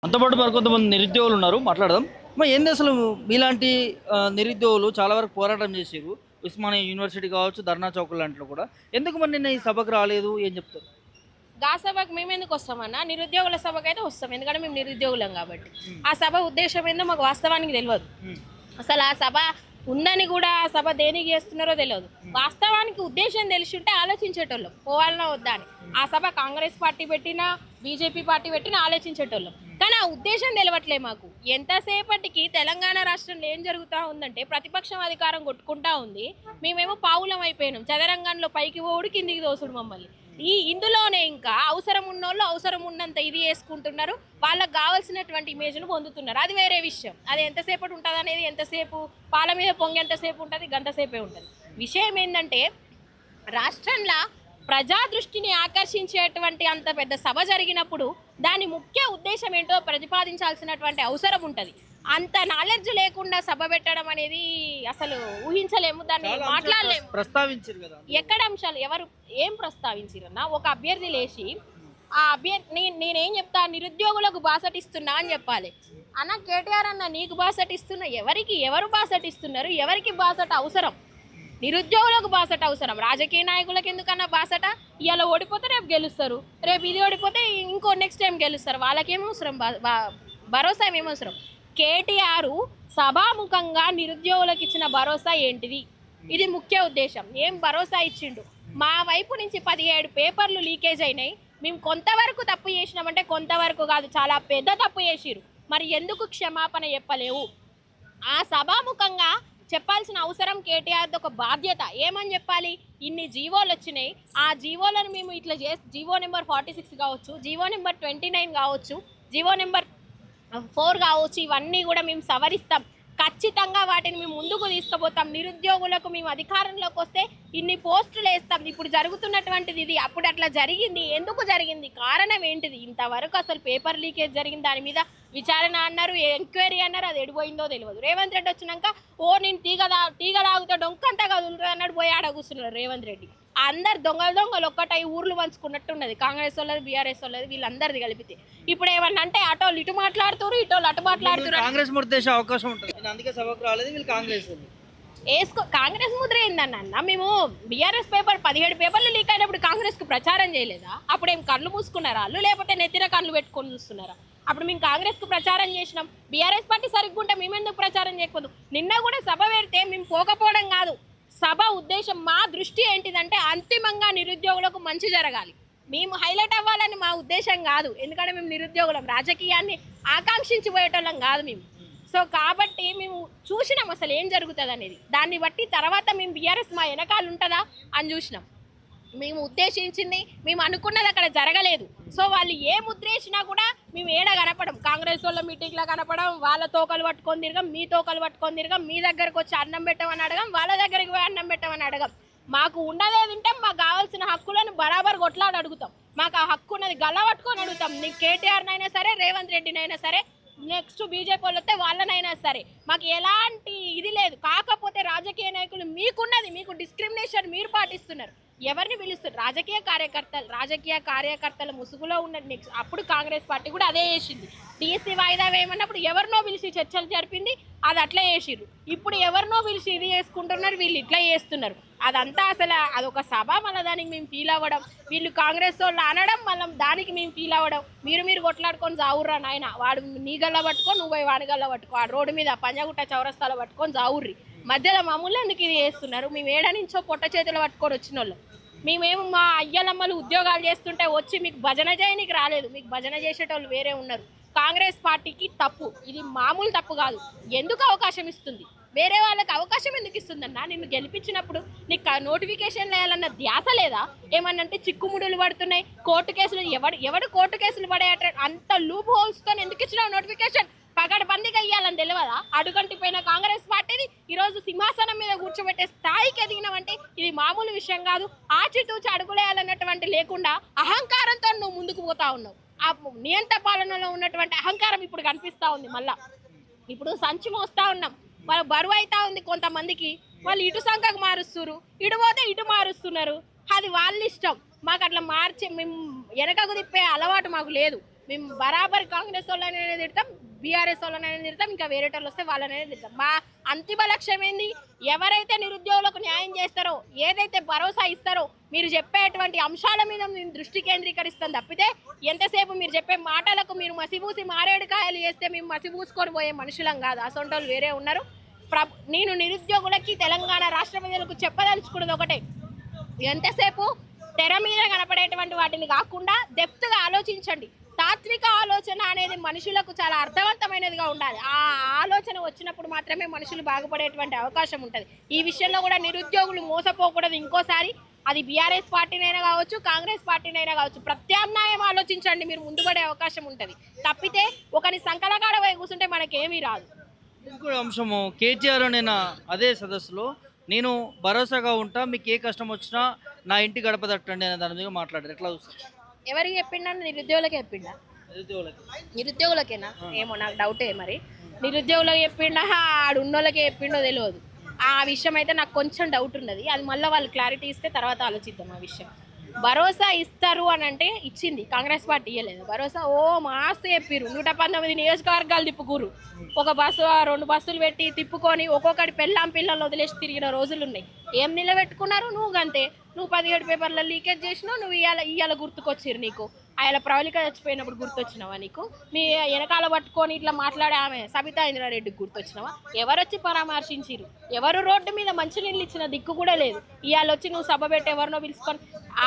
అంతపాటు మరి కొంతమంది నిరుద్యోగులు ఉన్నారు మాట్లాడదాం. ఏంది అసలు మీలాంటి నిరుద్యోగులు చాలా వరకు పోరాటం చేసిర్రు. ఉస్మానియా యూనివర్సిటీ కావచ్చు, ధర్నా చౌక్ లాంటిలో కూడా. ఎందుకు మరి నిన్న ఈ సభకు రాలేదు ఏం చెప్తారు? గా సభకు మేమెందుకు వస్తామన్నా? నిరుద్యోగుల సభకైతే వస్తాం. ఎందుకంటే మేము నిరుద్యోగులం కాబట్టి. ఆ సభ ఉద్దేశం ఏందో మాకు వాస్తవానికి తెలవదు. అసలు ఆ సభ ఉందని కూడా ఆ సభ దేనికి చేస్తున్నారో తెలియదు. వాస్తవానికి ఉద్దేశం తెలిసి ఉంటే ఆలోచించేటోళ్ళం పోవాలన్నా వద్దా అని. ఆ సభ కాంగ్రెస్ పార్టీ పెట్టినా బీజేపీ పార్టీ పెట్టినా ఆలోచించేటోళ్ళం. కానీ ఆ ఉద్దేశం తెలవట్లే మాకు. ఎంతసేపటికి తెలంగాణ రాష్ట్రంలో ఏం జరుగుతూ ఉందంటే ప్రతిపక్షం అధికారం కొట్టుకుంటా ఉంది, మేమేమో పావులం అయిపోయినాం. చదరంగంలో పైకి పోవుడు కిందికి దోసుడు మమ్మల్ని. ఇందులోనే ఇంకా అవసరం ఉన్నోళ్ళు అవసరం ఉన్నంత ఇది చేసుకుంటున్నారు, వాళ్ళకి కావాల్సినటువంటి ఇమేజ్ను పొందుతున్నారు. అది వేరే విషయం. అది ఎంతసేపటి ఉంటుంది అనేది, ఎంతసేపు పాల మీద పొంగి ఎంతసేపు ఉంటుంది, గంటసేపే ఉంటుంది. విషయం ఏంటంటే రాష్ట్రంలో ప్రజా దృష్టిని ఆకర్షించేటువంటి అంత పెద్ద సభ జరిగినప్పుడు దాని ముఖ్య ఉద్దేశం ఏంటో ప్రతిపాదించాల్సినటువంటి అవసరం ఉంటుంది. అంత నాలెడ్జ్ లేకుండా సభ పెట్టడం అనేది అసలు ఊహించలేము, దాన్ని మాట్లాడలేము. ప్రస్తావించారు కదా, ఎక్కడ అంశాలు ఎవరు ఏం ప్రస్తావించారన్నా? ఒక అభ్యర్థి లేచి ఆ అభ్యర్థి నేనేం చెప్తా, నిరుద్యోగులకు బాసటిస్తున్నా అని చెప్పాలి. అన్న కేటీఆర్ అన్న నీకు బాసటిస్తున్నా, ఎవరు బాసటిస్తున్నారు? ఎవరికి బాసట అవసరం? నిరుద్యోగులకు బాసట అవసరం. రాజకీయ నాయకులకు ఎందుకన్నా బాసట? ఇవాళ ఓడిపోతే రేపు గెలుస్తారు, రేపు ఇది ఓడిపోతే ఇంకో నెక్స్ట్ టైం గెలుస్తారు. వాళ్ళకేమవసరం భరోసా? ఏమవసరం? కేటీఆర్ సభాముఖంగా నిరుద్యోగులకు ఇచ్చిన భరోసా ఏంటిది? ఇది ముఖ్య ఉద్దేశం. ఏం భరోసా ఇచ్చిండు? మా వైపు నుంచి 17 పేపర్లు లీకేజ్ అయినాయి, మేము కొంతవరకు తప్పు చేసినామంటే కొంతవరకు కాదు, చాలా పెద్ద తప్పు చేసిరు. మరి ఎందుకు క్షమాపణ చెప్పలేవు? ఆ సభాముఖంగా చెప్పాల్సిన అవసరం కేటీఆర్ది, ఒక బాధ్యత. ఏమని చెప్పాలి? ఇన్ని జీవోలు వచ్చినాయి, ఆ జీవోలను మేము ఇట్లా జీవో నెంబర్ 46 కావచ్చు, జీవో నెంబర్ 29 కావచ్చు, జీవో నెంబర్ 4 కావచ్చు, ఇవన్నీ కూడా మేము సవరిస్తాం. ఖచ్చితంగా వాటిని మేము ముందుకు తీసుకుపోతాం. నిరుద్యోగులకు మేము అధికారంలోకి వస్తే ఇన్ని పోస్టులు వేస్తాం. ఇప్పుడు జరుగుతున్నటువంటిది ఇది. అప్పుడు అట్లా జరిగింది, ఎందుకు జరిగింది, కారణం ఏంటిది? ఇంతవరకు అసలు పేపర్ లీకేజ్ జరిగింది, దాని మీద విచారణ అన్నారు, ఎంక్వైరీ అన్నారు, అది ఎడిపోయిందో తెలియదు. రేవంత్ రెడ్డి వచ్చినాక నేను టీగ తాగుతా డొంకంతా కదులుతుంది అన్నాడు, పోయి ఆడ కూర్చున్నారు రేవంత్ రెడ్డి. అందరు దొంగలు ఒక్కటై ఊర్లు పంచుకున్నట్టున్నది. కాంగ్రెస్ వాళ్ళది, బీఆర్ఎస్ వాళ్ళది, వీళ్ళందరిది కలిపితే. ఇప్పుడు ఏమన్నా అంటే అటోళ్ళు ఇటు మాట్లాడుతారు, ఇటోళ్ళు అటు మాట్లాడుతున్నారు. కాంగ్రెస్ ముద్ర చేసే అవకాశం ఉంటుంది. అందుకే సభకు రాలేదు వీళ్ళు. కాంగ్రెస్ ముద్ర ఏందన్న? మేము బీఆర్ఎస్ పేపర్ 17 పేపర్లు లీక్ అయినప్పుడు కాంగ్రెస్కు ప్రచారం చేయలేదా? అప్పుడు ఏం కళ్ళు మూసుకున్నారా వాళ్ళు, లేకపోతే నెత్తిన కళ్ళు పెట్టుకొని చూస్తున్నారా? అప్పుడు మేము కాంగ్రెస్కు ప్రచారం చేసినాం. బీఆర్ఎస్ పార్టీ సరిగ్గుంటే మేమెందుకు ప్రచారం చేయకపోదు? నిన్న కూడా సభ పెడితే మేము పోకపోవడం కాదు, సభ ఉద్దేశం, మా దృష్టి ఏంటిదంటే అంతిమంగా నిరుద్యోగులకు మంచి జరగాలి, మేము హైలైట్ అవ్వాలని మా ఉద్దేశం కాదు. ఎందుకంటే మేము నిరుద్యోగులం, రాజకీయాన్ని ఆకాంక్షించి పోయేటోళ్ళం కాదు మేము. సో కాబట్టి మేము చూసినాం అసలు ఏం జరుగుతుంది అనేది. దాన్ని బట్టి తర్వాత మేము బీఆర్ఎస్ మా వెనకాల ఉంటుందా అని చూసినాం. మేము ఉద్దేశించింది, మేము అనుకున్నది అక్కడ జరగలేదు. సో వాళ్ళు ఏ ముద్రేసినా కూడా మేము ఏడ కనపడం. కాంగ్రెస్ వాళ్ళ మీటింగ్లో కనపడం, వాళ్ళ తోకలు పట్టుకొని తిరగం, మీ తోకలు పట్టుకొని తిరగం, మీ దగ్గరకు వచ్చి అన్నం పెట్టమని అడగం, వాళ్ళ దగ్గరికి పోయి అన్నం పెట్టమని అడగం. మాకు ఉన్నదే తింటాం, మాకు కావాల్సిన హక్కులను బరాబర్ కొట్లాడి అడుగుతాం. మాకు ఆ హక్కు ఉన్నది గల్ల పట్టుకొని అడుగుతాం. నీకు కేటీఆర్నైనా సరే, రేవంత్ రెడ్డినైనా సరే, నెక్స్ట్ బీజేపీ వాళ్ళు వస్తే వాళ్ళనైనా సరే, మాకు ఎలాంటి ఇది లేదు. కాకపోతే రాజకీయ నాయకులు మీకున్నది, మీకు డిస్క్రిమినేషన్ మీరు పాటిస్తున్నారు. ఎవరిని పిలుస్తారు? రాజకీయ కార్యకర్తల ముసుగులో ఉన్న నెక్స్ట్ అప్పుడు కాంగ్రెస్ పార్టీ కూడా అదే చేసింది. టీఎస్సీ వాయిదా వేయమన్నప్పుడు ఎవరినో పిలిచి చర్చలు జరిపింది, అది అట్లా చేసిర్రు. ఇప్పుడు ఎవరినో పిలిచి ఇది చేసుకుంటున్నారు, వీళ్ళు ఇట్లా చేస్తున్నారు. అదంతా అసలు అదొక సభ, మళ్ళీ దానికి మేము ఫీల్ అవ్వడం, వీళ్ళు కాంగ్రెస్ వాళ్ళు అనడం, మళ్ళీ దానికి మేము ఫీల్ అవ్వడం. మీరు కొట్లాడుకొని జావుర్రా నాయన, వాడు నీ గల్ల పట్టుకో, నువ్వు పోయి వాడి గల్ల పట్టుకో, ఆ రోడ్డు మీద పంజాగుట్ట చౌరస్తాలో పట్టుకొని జావుర్రి. మధ్యలో మామూలు ఎందుకు ఇది చేస్తున్నారు? మేము ఏడ నుంచో పొట్ట చేతులు పట్టుకొని వచ్చిన వాళ్ళు. మేమేమో మా అయ్యలమ్మలు ఉద్యోగాలు చేస్తుంటే వచ్చి మీకు భజన చేయనికి రాలేదు, మీకు భజన చేసేటోళ్ళు వేరే ఉన్నారు. కాంగ్రెస్ పార్టీకి తప్పు, ఇది మామూలు తప్పు కాదు. ఎందుకు అవకాశం ఇస్తుంది? వేరే వాళ్ళకి అవకాశం ఎందుకు ఇస్తుందన్నా? నిన్ను గెలిపించినప్పుడు నీకు నోటిఫికేషన్ వేయాలన్న ధ్యాస లేదా? ఏమన్నంటే చిక్కుముడులు పడుతున్నాయి, కోర్టు కేసులు, ఎవడు కోర్టు కేసులు పడేట అంత లూప్ హోల్స్తో ఎందుకు ఇచ్చినావు నోటిఫికేషన్? పగడబందిగా ఇయ్యాలని తెలియదా? అడుగంటిపోయిన కాంగ్రెస్ పార్టీని ఈరోజు సింహాసనం మీద కూర్చోబెట్టే స్థాయికి ఎదిగినావంటే ఇది మామూలు విషయం కాదు. ఆచితూచి అడుగులేయాలన్నటువంటి లేకుండా అహంకారంతో నువ్వు ముందుకు పోతా ఉన్నావు. ఆ నియంత్ర పాలనలో ఉన్నటువంటి అహంకారం ఇప్పుడు కనిపిస్తూ ఉంది. మళ్ళా ఇప్పుడు సంచి మోస్తా ఉన్నాం, వాళ్ళు బరువు అవుతా ఉంది కొంతమందికి. వాళ్ళు ఇటు సంఖకు మారుస్తున్నారు, ఇటు పోతే ఇటు మారుస్తున్నారు. అది వాళ్ళ ఇష్టం. మాకు అట్లా మార్చి మేము వెనకకు తిప్పే అలవాటు మాకు లేదు. మేము బరాబర్ కాంగ్రెస్ వాళ్ళనైనా తిడతాం, బీఆర్ఎస్ వాళ్ళనైనా తిడతాం, ఇంకా వేరే వాళ్ళు వస్తే వాళ్ళనైనా తిడతాం. మా అంతిమ లక్ష్యం ఏంది? ఎవరైతే నిరుద్యోగులకు న్యాయం చేస్తారో, ఏదైతే భరోసా ఇస్తారో, మీరు చెప్పేటువంటి అంశాల మీద మేము దృష్టి కేంద్రీకరిస్తాం తప్పితే ఎంతసేపు మీరు చెప్పే మాటలకు మీరు మసిబూసి మారేడుకాయలు చేస్తే మేము మసిబూసుకొని పోయే మనుషులం కాదు. అసొంటోళ్ళు వేరే ఉన్నారు. నేను నిరుద్యోగులకి, తెలంగాణ రాష్ట్ర ప్రజలకు చెప్పదలుచుకున్నది ఒకటే, ఎంతసేపు తెర మీద కనపడేటువంటి వాటిని కాకుండా డెప్త్గా ఆలోచించండి. తాత్విక ఆలోచన అనేది మనుషులకు చాలా అర్థవంతమైనదిగా ఉండాలి. ఆ ఆలోచన వచ్చినప్పుడు మాత్రమే మనుషులు బాగుపడేటువంటి అవకాశం ఉంటుంది. ఈ విషయంలో కూడా నిరుద్యోగులు మోసపోకూడదు. ఇంకోసారి అది బీఆర్ఎస్ పార్టీనైనా కావచ్చు, కాంగ్రెస్ పార్టీనైనా కావచ్చు, ప్రత్యామ్నాయం ఆలోచించండి, మీరు ముందుపడే అవకాశం ఉంటుంది. తప్పితే ఒకరి సంకలకాడ పోయి కూర్చుంటే మనకేమీ రాదు. ఇంకో అంశము, కేటీఆర్ నేను అదే సదస్సులో నేను భరోసాగా ఉంటా, మీకు ఏ కష్టం వచ్చినా నా ఇంటి గడప తట్టండి అనే దాని మీద మాట్లాడారు. ఎట్లా చూస్తారు? ఎవరికి చెప్పిండా? నిరుద్యోగులకే చెప్పిండా? నిరుద్యోగులకి. నిరుద్యోగులకేనా? ఏమో నాకు డౌటే. మరి నిరుద్యోగులకు చెప్పిండా ఆడున్నోళ్ళకే చెప్పిండో తెలియదు. ఆ విషయం అయితే నాకు కొంచెం డౌట్ ఉన్నది. అది మళ్ళీ వాళ్ళు క్లారిటీ ఇస్తే తర్వాత ఆలోచిద్దాం ఆ విషయం. భరోసా ఇస్తారు అని అంటే ఇచ్చింది కాంగ్రెస్ పార్టీ, ఇవ్వలేదు భరోసా. ఓ మాస్తు చెప్పిర్రు, 119 నియోజకవర్గాలు తిప్పుకురు, ఒక బస్సు 2 బస్సులు పెట్టి తిప్పుకొని ఒక్కొక్కటి పిల్లలు వదిలేసి తిరిగిన రోజులు ఉన్నాయి. ఏం నిలబెట్టుకున్నారు? నువ్వు గంతే. నువ్వు 17 పేపర్ల లీకేజ్ చేసినావు, నువ్వు ఇవాళ గుర్తుకొచ్చిరు. నీకు ఆయన ప్రవళిక చచ్చిపోయినప్పుడు గుర్తొచ్చినావా? నీకు మీ వెనకాల పట్టుకొని ఇట్లా మాట్లాడే ఆమె సబితా ఇంద్రారెడ్డికి గుర్తొచ్చినావా? ఎవరొచ్చి పరామర్శించిరు? ఎవరు రోడ్డు మీద మంచినీళ్ళు ఇచ్చిన దిక్కు కూడా లేదు. ఇవాళ వచ్చి నువ్వు సభ పెట్టి ఎవరినో పిలుచుకొని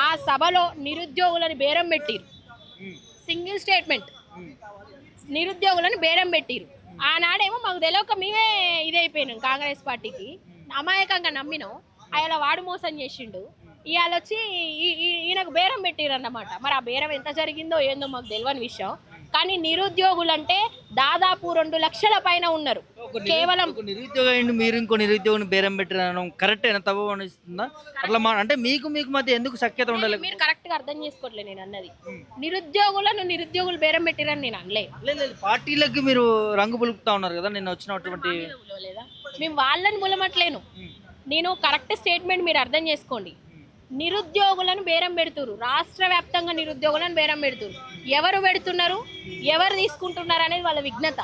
ఆ సభలో నిరుద్యోగులని బేరం పెట్టిరు. సింగిల్ స్టేట్మెంట్, నిరుద్యోగులను బేరం పెట్టిరు. ఆనాడేమో మాకు తెలియక మేమే ఇదైపోయినాం, కాంగ్రెస్ పార్టీకి అమాయకంగా నమ్మినాం. ఆయన వాడు మోసం చేసిండు. ఇవాళ వచ్చి ఈయనకు బేరం పెట్టిరు అన్నమాట. మరి ఆ బేరం ఎంత జరిగిందో ఏందో మాకు తెలియని విషయం. కానీ నిరుద్యోగులు అంటే దాదాపు 2 లక్షల పైన ఉన్నారు. కేవలం నిరుద్యోగ మీరు ఇంకో నిరుద్యోగిని బేరం పెట్టిన కరెక్ట్ అయినా తప్పు అనిస్తుందా? అట్లా అంటే మీకు మధ్య ఎందుకు సఖ్యత ఉండాలి? మీరు కరెక్ట్ గా అర్థం చేసుకోవట్లేదు. నేను అన్నది నిరుద్యోగులు బేరం పెట్టిరని నేను అనలే. పార్టీలకి మీరు రంగు పులుపుతా ఉన్నారు కదా నిన్న వచ్చినటువంటి. లేదా మేము వాళ్ళని ములమట్లేను. నేను కరెక్ట్ స్టేట్మెంట్ మీరు అర్థం చేసుకోండి. నిరుద్యోగులను బేరం పెడుతురు, రాష్ట్ర వ్యాప్తంగా నిరుద్యోగులను బేరం పెడుతురు. ఎవరు పెడుతున్నారు, ఎవరు తీసుకుంటున్నారు అనేది వాళ్ళ విఘ్నత.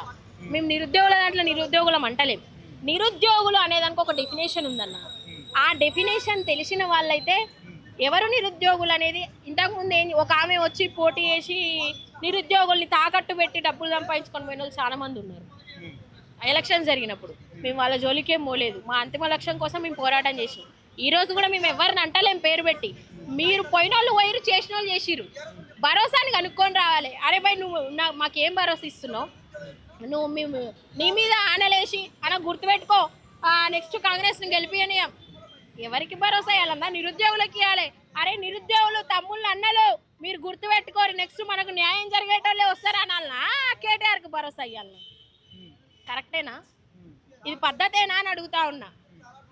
మేము నిరుద్యోగుల దాంట్లో నిరుద్యోగులం అంటలేము. నిరుద్యోగులు అనేదానికి ఒక డెఫినేషన్ ఉందన్న. ఆ డెఫినేషన్ తెలిసిన వాళ్ళైతే ఎవరు నిరుద్యోగులు అనేది, ఇంతకుముందు ఒక ఆమె వచ్చి పోటీ చేసి నిరుద్యోగుల్ని తాకట్టు పెట్టి డబ్బులు సంపాదించుకొని పోయిన వాళ్ళు చాలా మంది ఉన్నారు. ఎలక్షన్ జరిగినప్పుడు మేము వాళ్ళ జోలికేం పోలేదు. మా అంతిమ లక్ష్యం కోసం మేము పోరాటం చేసినాం. ఈ రోజు కూడా మేము ఎవరిని అంటలేం పేరు పెట్టి. మీరు పోయిన వాళ్ళు పోయిరు, చేసిన వాళ్ళు చేసిరు. భరోసాని కనుక్కొని రావాలి. అరే భయ్ నువ్వు మాకేం భరోసా ఇస్తున్నావు? నువ్వు మేము నీ మీద ఆనలేసి గుర్తుపెట్టుకో, నెక్స్ట్ కాంగ్రెస్ని గెలిపియని ఎవరికి భరోసా ఇవ్వాలన్నా? నిరుద్యోగులకి ఇవ్వాలి. అరే నిరుద్యోగులు తమ్ముళ్ళు అన్నలు మీరు గుర్తుపెట్టుకోరు, నెక్స్ట్ మనకు న్యాయం జరిగేటోళ్ళే వస్తారా అనాలనా? కేటీఆర్కి భరోసా ఇవ్వాలన్నా? కరెక్టేనా? ఇది పద్ధతేనా అని అడుగుతా ఉన్నా.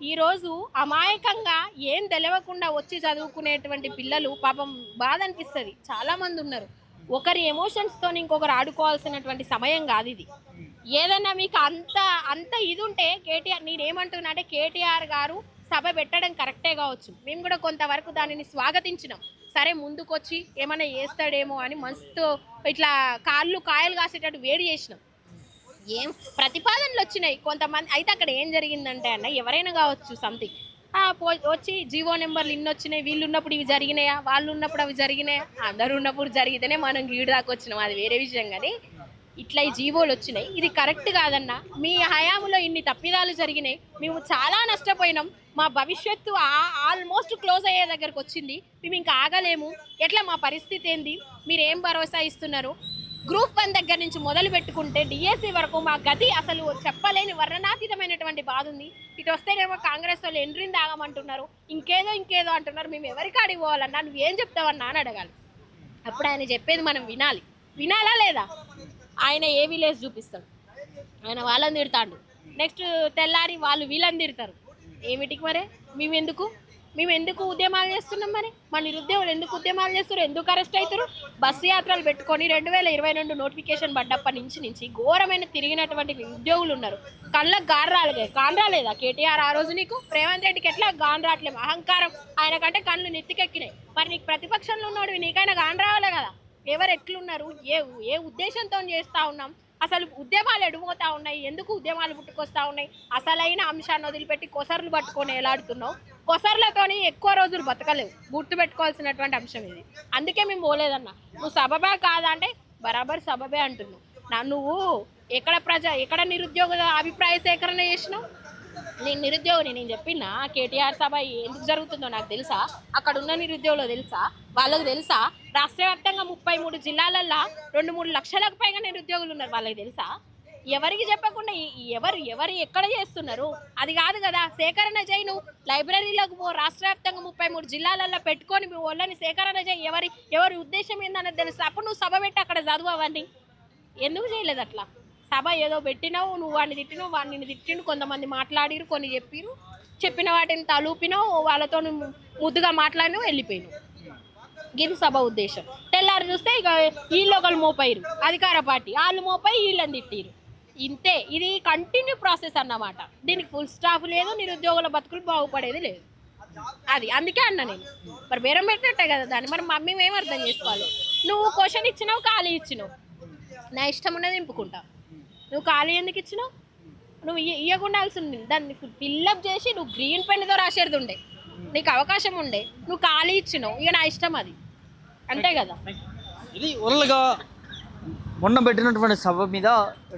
ఈరోజు అమాయకంగా ఏం తెలియకుండా వచ్చి చదువుకునేటువంటి పిల్లలు పాపం బాధ అనిపిస్తుంది. చాలామంది ఉన్నారు. ఒకరి ఎమోషన్స్తో ఇంకొకరు ఆడుకోవాల్సినటువంటి సమయం కాదు ఇది. ఏదన్నా మీకు అంత ఇది ఉంటే కేటీఆర్, నేనేమంటున్నా అంటే కేటీఆర్ గారు సభ పెట్టడం కరెక్టే కావచ్చు. మేము కూడా కొంతవరకు దానిని స్వాగతించినాం. సరే ముందుకొచ్చి ఏమైనా చేస్తాడేమో అని మనసుతో ఇట్లా కాళ్ళు కాయలు కాసేటట్టు వేడి చేసినాం. ఏం ప్రతిపాదనలు వచ్చినాయి కొంతమంది. అయితే అక్కడ ఏం జరిగిందంటే అన్న, ఎవరైనా కావచ్చు సంథింగ్ వచ్చి జీవో నెంబర్లు ఇన్ని వచ్చినాయి, వీళ్ళు ఉన్నప్పుడు ఇవి జరిగినాయా, వాళ్ళు ఉన్నప్పుడు అవి జరిగినాయా, అందరు ఉన్నప్పుడు జరిగితేనే మనం గీడు దాకా వచ్చినాం, అది వేరే విషయం. కానీ ఇట్లా ఈ జీవోలు వచ్చినాయి, ఇది కరెక్ట్ కాదన్న. మీ హయాంలో ఇన్ని తప్పిదాలు జరిగినాయి, మేము చాలా నష్టపోయినాం. మా భవిష్యత్తు ఆల్మోస్ట్ క్లోజ్ అయ్యే దగ్గరకు వచ్చింది. మేము ఇంకా ఆగలేము. ఎట్లా మా పరిస్థితి ఏంది? మీరు ఏం భరోసా ఇస్తున్నారు? గ్రూప్ 1 దగ్గర నుంచి మొదలు పెట్టుకుంటే డిఎస్సి వరకు మా గతి అసలు చెప్పలేని వర్ణనాతీతమైనటువంటి బాధ ఉంది. ఇటు వస్తేనేమో కాంగ్రెస్ వాళ్ళు ఎండ్రిని తాగమంటున్నారు, ఇంకేదో అంటున్నారు. మేము ఎవరికాడికి పోవాలన్నా, నువ్వేం చెప్తావన్నా అని అడగాలి. అప్పుడు ఆయన చెప్పేది మనం వినాలా లేదా? ఆయన ఏ విలేజ్ చూపిస్తాడు, ఆయన వాళ్ళని తిడతాడు. నెక్స్ట్ తెల్లారి వాళ్ళు వీళ్ళని తిడతారు. ఏమిటికి మరి? మేము ఎందుకు ఉద్యమాలు చేస్తున్నాం? మరి మా నిరుద్యోగులు ఎందుకు ఉద్యమాలు చేస్తారు? ఎందుకు అరెస్ట్ అవుతారు? బస్సు యాత్రలు పెట్టుకొని 2022 నోటిఫికేషన్ పడ్డప్పటి నుంచి ఘోరమైన తిరిగినటువంటి నిరుద్యోగులు ఉన్నారు. కళ్ళకు గాన్ రాలేదా కేటీఆర్ ఆ రోజు? నీకు రేవంత్ రెడ్డికి ఎట్లా గాన్ రావట్లేదు? అహంకారం, ఆయన కంటే కళ్ళు నెత్తికెక్కినాయి. మరి నీకు ప్రతిపక్షంలో ఉన్నాడు, నీకైనా గాన్ రావాలి కదా. ఎవరు ఎట్లున్నారు, ఏ ఉద్దేశంతో చేస్తూ ఉన్నాం, అసలు ఉద్యమాలు ఎడిపోతూ ఉన్నాయి, ఎందుకు ఉద్యమాలు పుట్టుకొస్తూ ఉన్నాయి, అసలైన అంశాన్ని వదిలిపెట్టి కొసర్లు పట్టుకొని ఎలాడుతున్నావు. కొసర్లతోని ఎక్కువ రోజులు బతకలేవు, గుర్తుపెట్టుకోవాల్సినటువంటి అంశం ఇది. అందుకే మేము పోలేదన్నా. నువ్వు సబబే కాదా అంటే బరాబర్ సబబే అంటున్నావు. నువ్వు ఎక్కడ నిరుద్యోగ అభిప్రాయ సేకరణ చేసినావు? నేను నిరుద్యోగిని, నేను చెప్పిన కేటీఆర్ సభ ఎందుకు జరుగుతుందో నాకు తెలుసా, అక్కడ ఉన్న నిరుద్యోగులు తెలుసా, వాళ్ళకు తెలుసా? రాష్ట్ర వ్యాప్తంగా 33 జిల్లాలల్లో 2-3 లక్షలకు పైగా నిరుద్యోగులు ఉన్నారు, వాళ్ళకి తెలుసా? ఎవరికి చెప్పకుండా ఎవరు ఎక్కడ చేస్తున్నారు? అది కాదు కదా, సేకరణ చేయి. నువ్వు లైబ్రరీలకు పో, రాష్ట్ర వ్యాప్తంగా 33 జిల్లాలలో పెట్టుకొని మీ వాళ్ళని సేకరణ చేయి. ఎవరి ఉద్దేశం ఏందన్నది తెలుసు. అప్పుడు నువ్వు సభ పెట్టి అక్కడ చదువు అవన్నీ. ఎందుకు చేయలేదు అట్లా? సభ ఏదో పెట్టినావు, నువ్వు వాడిని తిట్టినావు, వాడిని తిట్టిండు, కొంతమంది మాట్లాడిరు, కొన్ని చెప్పిరు, చెప్పిన వాటిని తలూపినావు, వాళ్ళతో ముద్దుగా మాట్లాడినావు, వెళ్ళిపోయినావు. ఇది సభ ఉద్దేశం. తెల్లారు చూస్తే ఇక వీళ్ళు ఒకళ్ళు మోపాయిరు, అధికార పార్టీ వాళ్ళు మోపాయి వీళ్ళని తిట్టిరు. ఇంతే, ఇది కంటిన్యూ ప్రాసెస్ అన్నమాట. దీనికి ఫుల్ స్టాఫ్ లేదు, నిరుద్యోగుల బతుకులు బాగుపడేది లేదు. అది అందుకే అన్నా నేను. మరి బేరం పెట్టినట్టే కదా దాన్ని. మరి మేము ఏం అర్థం చేసుకోవాలి? నువ్వు క్వశ్చన్ ఇచ్చినావు, ఖాళీ ఇచ్చినావు, నా ఇష్టం ఉన్నది నింపుకుంటా. నువ్వు ఖాళీ ఎందుకు ఇచ్చినావు? నువ్వు ఇవ్వకుండాల్సింది దాన్ని ఫిల్అప్ చేసి నువ్వు గ్రీన్ పెన్తో రాసేది ఉండే, నీకు అవకాశం ఉండే, నువ్వు ఖాళీ ఇచ్చినావు. ఇక నా ఇష్టం అది, అంతే కదా. ఇది ఓవరాల్గా మొన్న పెట్టినటువంటి సభ మీద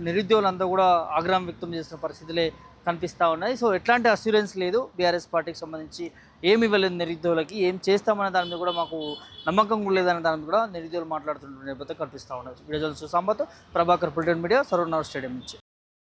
నిరుద్యోగులంతా కూడా ఆగ్రహం వ్యక్తం చేసిన పరిస్థితులే కనిపిస్తూ ఉన్నాయి. సో ఎట్లాంటి అస్యూరెన్స్ లేదు, బీఆర్ఎస్ పార్టీకి సంబంధించి ఏమి ఇవ్వలేదు నిరుద్యోగులకి, ఏం చేస్తామనే దాని మీద కూడా మాకు నమ్మకం కూడా లేదనే దాని మీద కూడా నిరుద్యోగులు మాట్లాడుతున్న నేపథ్యం కనిపిస్తూ ఉన్నాయి. వీడియో చూసి సాంబాతో ప్రభాకర్, పుల్టన్ మీడియా, సరూర్ నగర్ స్టేడియం నుంచి.